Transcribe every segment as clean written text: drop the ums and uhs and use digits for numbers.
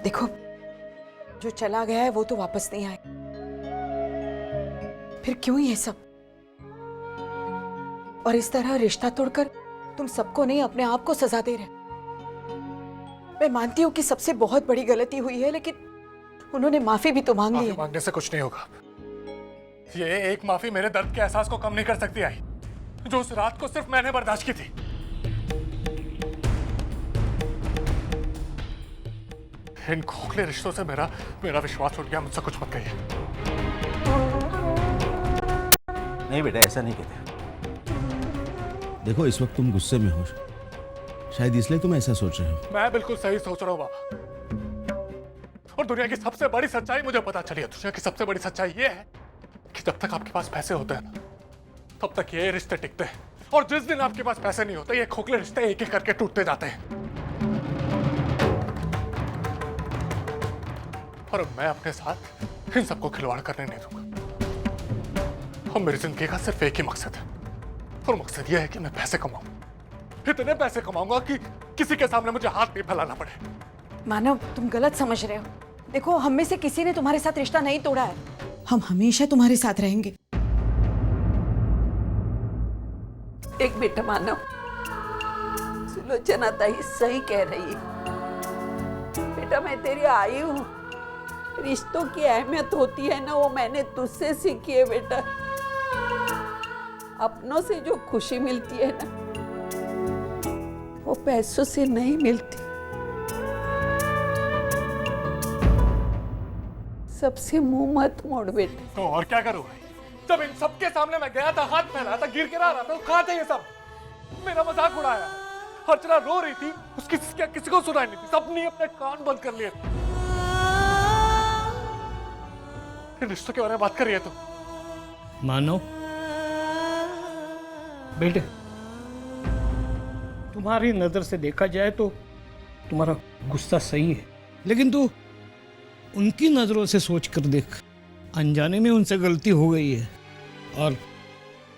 देखो, जो चला गया है वो तो वापस नहीं आए, फिर क्यों ये सब? और इस तरह रिश्ता तोड़कर तुम सबको नहीं अपने आप को सजा दे रहे। मैं मानती हूँ कि सबसे बहुत बड़ी गलती हुई है, लेकिन उन्होंने माफी भी तो मांग ली है। मांगने से कुछ नहीं होगा। ये एक माफी मेरे दर्द के एहसास को कम नहीं कर सकती आई, जो उस रात को सिर्फ मैंने बर्दाश्त की थी। इन खोखले रिश्तों से मेरा विश्वास उठ गया। मुझसे कुछ मत कहिए। नहीं बेटा, ऐसा नहीं कहते। देखो, इस वक्त तुम गुस्से में हो, शायद इसलिए तुम ऐसा सोच रहे हो। मैं बिल्कुल सही सोच रहा हूँ बाबा। और दुनिया की सबसे बड़ी सच्चाई मुझे पता चली है। दुनिया की सबसे बड़ी सच्चाई ये है कि जब तक आपके पास पैसे होते हैं ना, तब तक ये रिश्ते टिकते हैं। और जिस दिन आपके पास पैसे नहीं होते, ये खोखले रिश्ते एक एक करके टूटते जाते हैं। और मैं अपने साथ इन सबको खिलवाड़ करने नहीं दूंगा। और मेरी जिंदगी का सिर्फ एक ही मकसद है, और मकसद यह है कि मैं पैसे कमाऊं। इतने पैसे कमाऊंगा कि किसी के सामने मुझे हाथ नहीं फैलाना पड़े। मानव, तुम गलत समझ रहे हो। देखो, हम में से किसी ने तुम्हारे साथ रिश्ता नहीं तोड़ा है। हम हमेशा तुम्हारे साथ रहेंगे। एक बेटा मानव, सुलोचना ताई सही कह रही है। बेटा, मैं तेरी आई हूँ। रिश्तों की अहमियत होती है ना, वो मैंने तुझसे सीखी है बेटा। अपनों से जो खुशी मिलती है ना, वो पैसों से नहीं मिलती। सबसे मुंह मत मोड़ बेटा। तो और क्या करूं? जब इन सबके सामने मैं गया था, हाथ फैला था, गिर गिरा रहा था, कहाँ थे ये सब? मेरा मजाक उड़ाया। अर्चना रो रही थी, उसकी किसी को सुनाई नहीं थी। सबने अपने कान बंद कर लिए। रिश्तों के बारे में बात कर रही है तो मानो बेटे, तुम्हारी नजर से देखा जाए तो तुम्हारा गुस्सा सही है, लेकिन तू उनकी नजरों से सोच कर देख। अनजाने में उनसे गलती हो गई है, और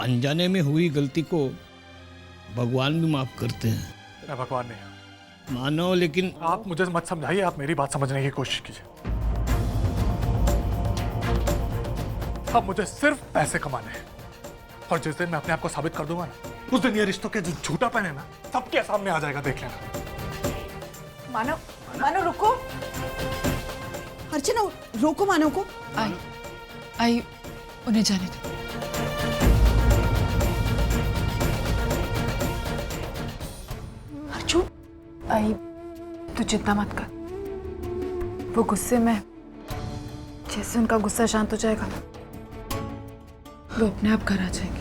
अनजाने में हुई गलती को भगवान भी माफ करते हैं। मैं भगवान नहीं मानो, लेकिन आप मुझे मत समझाइए। आप मेरी बात समझने की कोशिश कीजिए। अब मुझे सिर्फ पैसे कमाने हैं, और जिस दिन मैं अपने आप को साबित कर दूंगा ना, उस दिन ये रिश्तों के जो झूठा पहने ना, सबके सामने आ जाएगा। देख लेना। मानव, मानव रुको। अर्चना, रोको मानव को। आई उन्हें जाने दो। अर्जुन, आई तू चिंता मत कर। वो गुस्से में, जैसे उनका गुस्सा शांत हो जाएगा, वो अपने आप घर आ जाएंगे।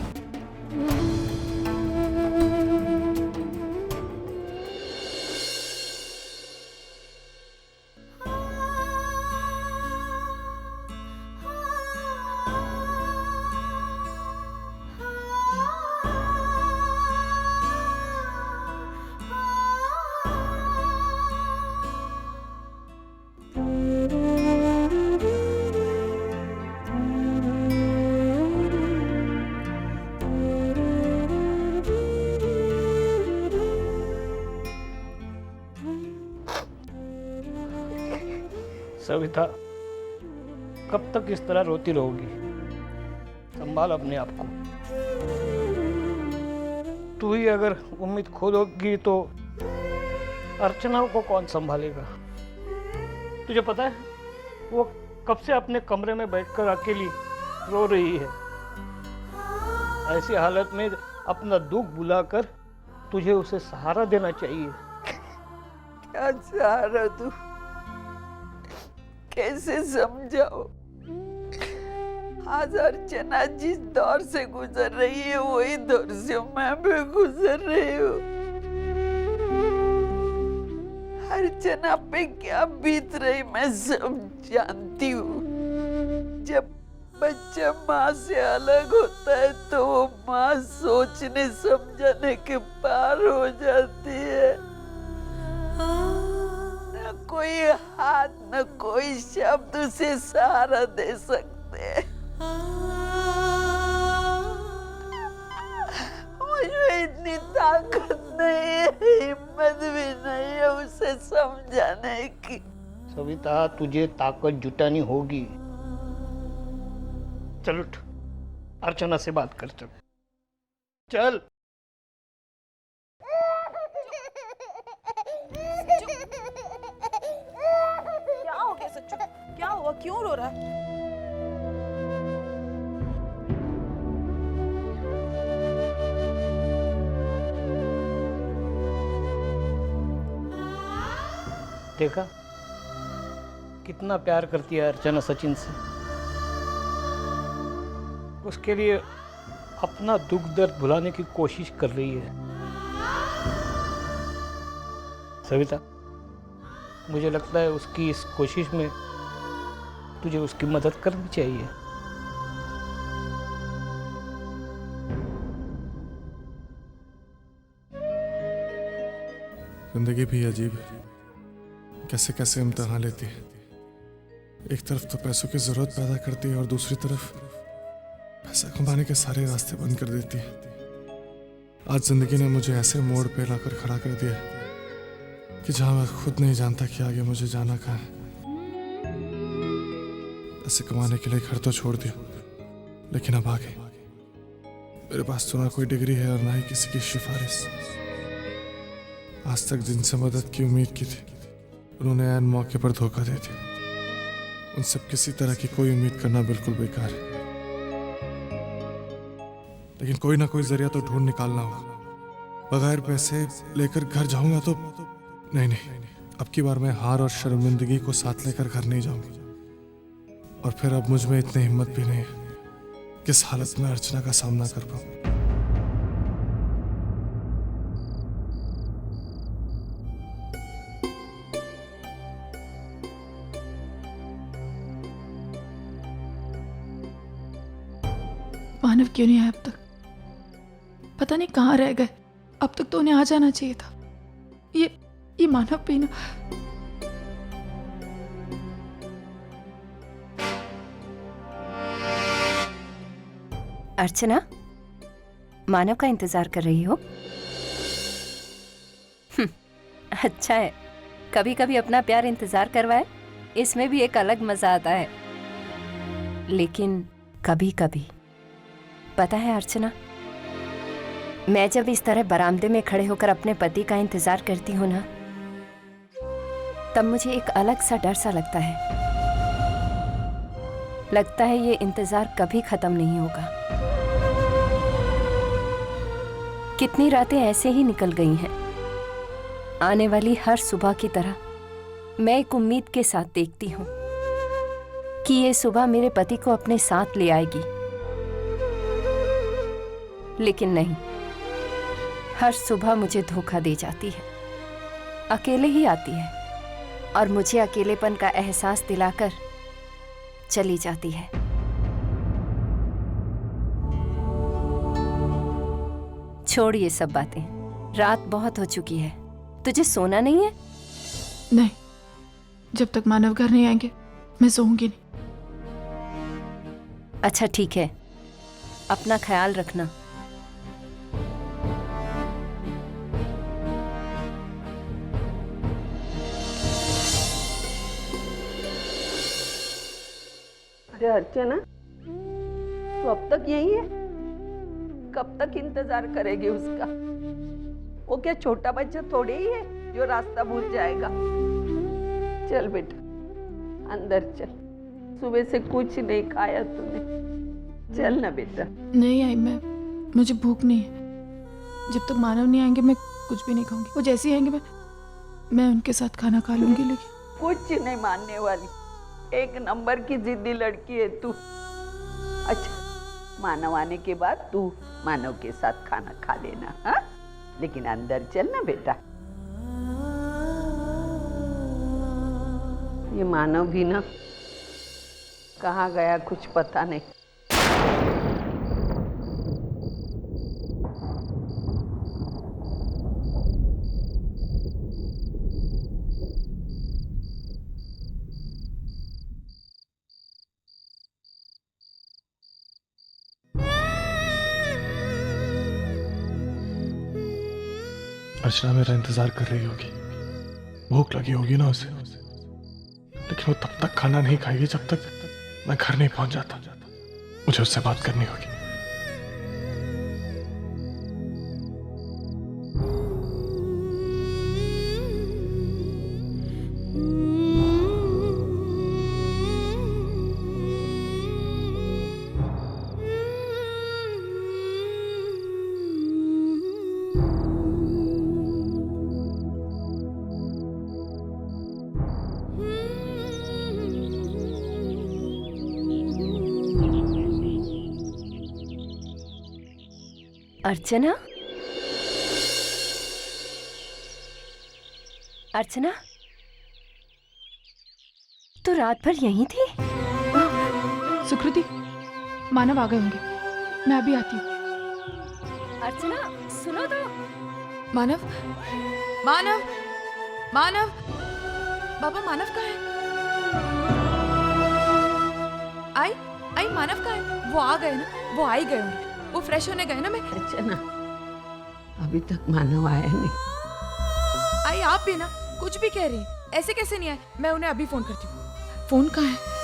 सविता, कब तक इस तरह रोती रहोगी? संभाल अपने आप को। तू ही अगर उम्मीद खो दोगी तो अर्चना को कौन संभालेगा? तुझे पता है वो कब से अपने कमरे में बैठकर अकेली रो रही है। ऐसी हालत में अपना दुख भुलाकर तुझे उसे सहारा देना चाहिए। क्या सहारा तू? कैसे समझाओ? आज अर्चना जिस दौर से गुजर रही है, वही दौर से मैं भी गुजर रही हूँ। अर्चना पे क्या बीत रही मैं सब जानती हूँ। जब बच्चा माँ से अलग होता है तो वो माँ सोचने समझने के पार हो जाती है। न कोई हाथ न कोई शब्द उसे सहारा दे सकते। मुझे इतनी ताकत नहीं है, हिम्मत भी नहीं है उसे समझाने की। सविता, तुझे ताकत जुटानी होगी। चल उठ, अर्चना से बात कर। चल चल। क्या हो गया सच्चू? क्या हुआ? क्यों रो रहा है? देखा कितना प्यार करती है अर्चना सचिन से। उसके लिए अपना दुख दर्द भुलाने की कोशिश कर रही है। सविता, मुझे लगता है उसकी इस कोशिश में तुझे उसकी मदद करनी चाहिए। जिंदगी भी अजीब है, कैसे कैसे इम्तिहान लेती है। एक तरफ तो पैसों की जरूरत पैदा करती है और दूसरी तरफ पैसा कमाने के सारे रास्ते बंद कर देती है। आज जिंदगी ने मुझे ऐसे मोड़ पे लाकर खड़ा कर दिया कि जहां मैं खुद नहीं जानता कि आगे मुझे जाना कहाँ है। पैसे कमाने के लिए घर तो छोड़ दिया, लेकिन अब आगे मेरे पास तो ना कोई डिग्री है और ना ही किसी की सिफारिश। आज तक जिनसे मदद की उम्मीद की थी, उन्होंने ऐन मौके पर धोखा दे दिया। उनसे किसी तरह की कोई उम्मीद करना बिल्कुल बेकार है, लेकिन कोई ना कोई जरिया तो ढूंढ निकालना होगा। बगैर पैसे लेकर घर जाऊंगा तो नहीं, अब की बार मैं हार और शर्मिंदगी को साथ लेकर घर नहीं जाऊंगा। और फिर अब मुझ में इतनी हिम्मत भी नहीं है किस हालत में अर्चना का सामना कर पाऊं। मानव क्यों नहीं आया अब तक? पता नहीं कहाँ रह गए। अब तक तो उन्हें आ जाना चाहिए था। ये मानव भी ना। अर्चना, मानव का इंतजार कर रही हो? अच्छा है, कभी कभी अपना प्यार इंतजार करवाए, इसमें भी एक अलग मजा आता है। लेकिन कभी कभी पता है अर्चना, मैं जब इस तरह बरामदे में खड़े होकर अपने पति का इंतजार करती हूँ ना, तब मुझे एक अलग सा डर सा लगता है। लगता है ये इंतजार कभी खत्म नहीं होगा। कितनी रातें ऐसे ही निकल गई हैं। आने वाली हर सुबह की तरह मैं एक उम्मीद के साथ देखती हूँ कि ये सुबह मेरे पति को अपने साथ ले आएगी। लेकिन नहीं, हर सुबह मुझे धोखा दे जाती है। अकेले ही आती है और मुझे अकेलेपन का एहसास दिलाकर चली जाती है। छोड़ ये सब बातें, रात बहुत हो चुकी है। तुझे सोना नहीं है? नहीं, जब तक मानव घर नहीं आएंगे मैं सोऊंगी नहीं। अच्छा ठीक है, अपना ख्याल रखना। अरे अर्चना, तो अब तक यही है? कब तक इंतजार करेगी उसका? वो क्या छोटा बच्चा थोड़ी ही है जो रास्ता भूल जाएगा। चल बेटा, अंदर चल। सुबह से कुछ नहीं खाया तूने। चल ना बेटा। नहीं आई मैं, मुझे भूख नहीं है। जब तक मानव नहीं आएंगे मैं कुछ भी नहीं खाऊंगी। वो जैसे ही आएंगे मैं उनके साथ खाना खा लूंगी। लेकिन कुछ नहीं मानने वाली, एक नंबर की जिद्दी लड़की है तू। अच्छा, मानव आने के बाद तू मानव के साथ खाना खा लेना, हाँ? लेकिन अंदर चल ना बेटा। ये मानव भी ना कहाँ गया कुछ पता नहीं। अर्चना मेरा इंतजार कर रही होगी, भूख लगी होगी ना उसे। लेकिन वो तब तक खाना नहीं खाएगी जब तक मैं घर नहीं पहुंच जाता। मुझे उससे बात करनी होगी। अर्चना, अर्चना, तो रात भर यहीं थी? सुकृति, मानव आ गए होंगे, मैं अभी आती हूँ। अर्चना सुनो तो। मानव, मानव, मानव, बाबा मानव कहाँ है? आई, आई मानव कहाँ है? वो आ गए ना, वो आ ही गए होंगे, वो फ्रेश होने गए ना। मैं अर्चना, अभी तक मानव आया नहीं। आई, आप भी ना कुछ भी कह रही हैं, ऐसे कैसे नहीं आए? मैं उन्हें अभी फोन करती हूँ। फोन कहाँ है?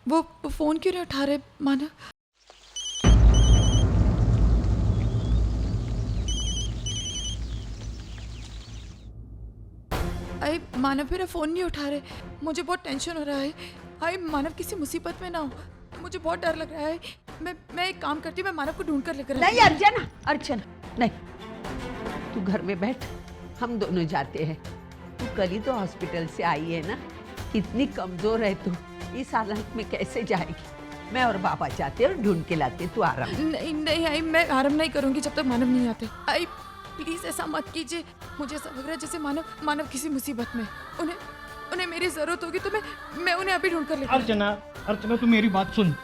वो फोन क्यों नहीं उठा रहे मानव? आई, मानव मेरा फोन नहीं उठा रहे, मुझे बहुत टेंशन हो रहा है। आई, मानव किसी मुसीबत में ना हो, मुझे बहुत डर लग रहा है। मैं एक काम करती हूँ, मैं मानव को ढूंढ कर लेकर नहीं अर्चना, अर्चना नहीं, तू घर में बैठ, हम दोनों जाते हैं। तू कल ही तो हॉस्पिटल से आई है ना, कितनी कमजोर है तू, इस हालत में कैसे जाएगी? मैं और बाबा जाते और ढूंढ के लाते, तू आराम। नहीं नहीं आई, मैं आराम नहीं करूंगी जब तक मानव नहीं आते। आई प्लीज ऐसा मत कीजिए, मुझे ऐसा लग रहा है जैसे मानव किसी मुसीबत में। उन्हें मेरी जरूरत होगी तो मैं उन्हें अभी ढूंढ कर लेकर। अर्चना, अर्चना तू मेरी बात सुन।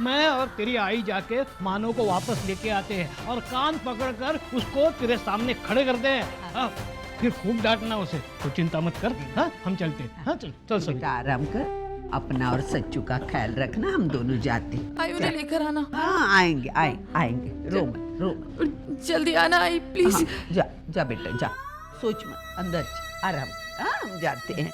मैं और तेरी आई जाके मानव को वापस लेके आते हैं और कान पकड़कर उसको तेरे सामने खड़े करते हैं। हाँ, फिर खूब डांटना उसे। तो चिंता मत कर, हाँ हम चलते हैं। हाँ चल चल सब। बेटा आराम कर, अपना और सच्चू का ख्याल रखना, हम दोनों जाते। आई, उन्हें लेकर आना। हाँ आएंगे, आएंगे, रो मत, रो मत। जल्दी आना आई प्लीज। हाँ, जा जा बेटा जा, सोच मत, अंदर जा, आराम। हाँ हम जाते हैं।